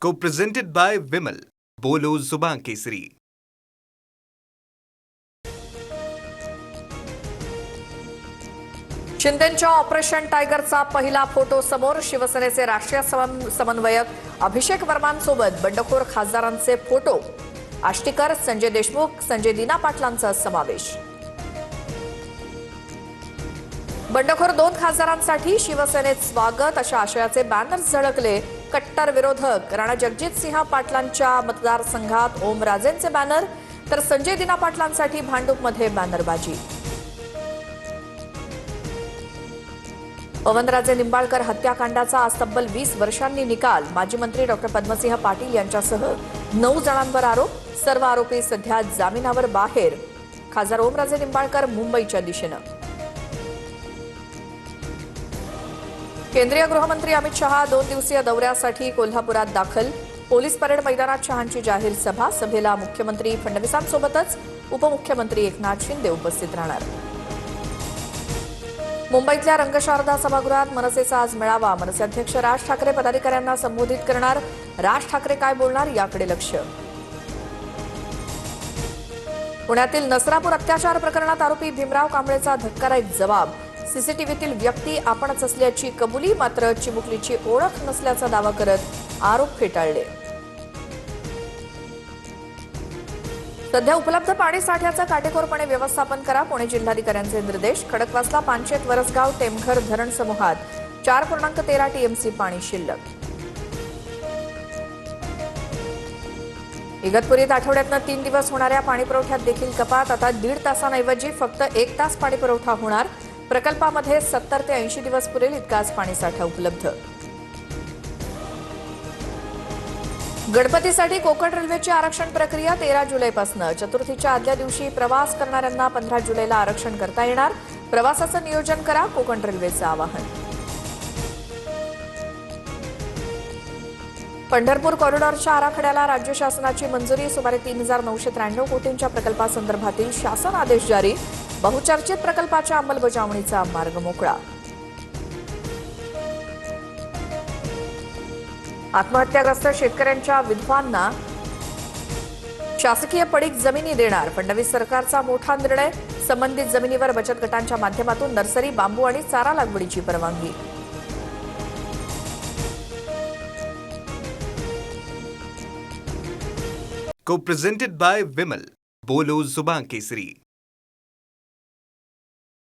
Co-presented by Vimal. बोलो जुबान केसरी. शिंदेंच्या operation टायगरचा पहिला फोटो समोर. शिवसेनेचे राष्ट्रीय समन्वयक अभिषेक वर्मांसोबत बंडखोर खासदारांचे फोटो. आष्टीकर, संजय देशमुख, संजय दिना पाटलांचा समावेश. बंडखोर 2 खासदारांसाठी शिवसेनेत स्वागत अशा आशयाचे बॅनर्स झळकले. कट्टर विरोधक राणा जगजितसिंह पाटलांच्या मतदारसंघात ओमराजेंचे बॅनर, तर संजय दिना पाटलांसाठी भांडूपमध्ये बॅनरबाजी. पवनराजे निंबाळकर हत्याकांडाचा आज तब्बल 20 वर्षांनी निकाल. माजी मंत्री डॉ. पद्मसिंह पाटील यांच्यासह 9 जणांवर आरोप. सर्व आरोपी सध्या जामिनावर बाहेर. खासदार ओमराजे निंबाळकर मुंबईच्या दिशेनं. केंद्रीय गृहमंत्री अमित शहा 2 दिवसीय दौऱ्यासाठी कोल्हापुरात दाखल. पोलीस परेड मैदानात शहांची जाहीर सभा. सभेला मुख्यमंत्री फडणवीसांसोबतच उपमुख्यमंत्री एकनाथ शिंदे उपस्थित राहणार. मुंबईतल्या रंगशारदा सभागृहात मनसेचा आज मेळावा. मनसे अध्यक्ष राज ठाकरे पदाधिकाऱ्यांना संबोधित करणार. राज ठाकरे काय बोलणार याकडे लक्ष. पुण्यातील नसरापूर अत्याचार प्रकरणात आरोपी भीमराव कांबळेचा धक्कादायक जबाब. सीसीटीव्हीतील व्यक्ती आपणच असल्याची कबुली, मात्र चिमुकलीची ओळख नसल्याचा दावा करत आरोप फेटाळले. सध्या उपलब्ध पाणी साठ्याचं काटेकोरपणे व्यवस्थापन करा. पुणे जिल्हाधिकाऱ्यांचे निर्देश. खडकवासला, पानशेत, वरसगाव, टेमघर धरण समूहात 4.13 टीएमसी पाणी शिल्लक. इगतपुरीत आठवड्यातनं 3 दिवस होणाऱ्या पाणीपुरवठ्यात देखील कपात. आता 1.5 तासांऐवजी फक्त 1 तास पाणीपुरवठा होणार. प्रकल्पामध्ये 70 ते 80 दिवस पुरेल इतकाच पाणीसाठा उपलब्ध. गणपतीसाठी कोकण रेल्वेची आरक्षण प्रक्रिया 13 जुलैपासून. चतुर्थीच्या आदल्या दिवशी प्रवास करणाऱ्यांना 15 जुलैला आरक्षण करता येणार. प्रवासाचं नियोजन करा, कोकण रेल्वेचं आवाहन. पंढरपूर कॉरिडॉरच्या आराखड्याला राज्य शासनाची मंजुरी. सुमारे 3,993 कोटींच्या प्रकल्पासंदर्भातील शासन आदेश जारी. बहुचर्चित प्रकल्पाच्या अंमलबजावणीचा मार्ग मोकळा. आत्महत्याग्रस्त शेतकऱ्यांच्या विधवांना शासकीय पडीक जमिनी देणार. फडणवीस सरकारचा मोठा निर्णय. संबंधित जमिनीवर बचत गटांच्या माध्यमातून नर्सरी, बांबू आणि चारा लागवडीची परवानगी. Co-presented by Vimal. बोलो जुबान केसरी.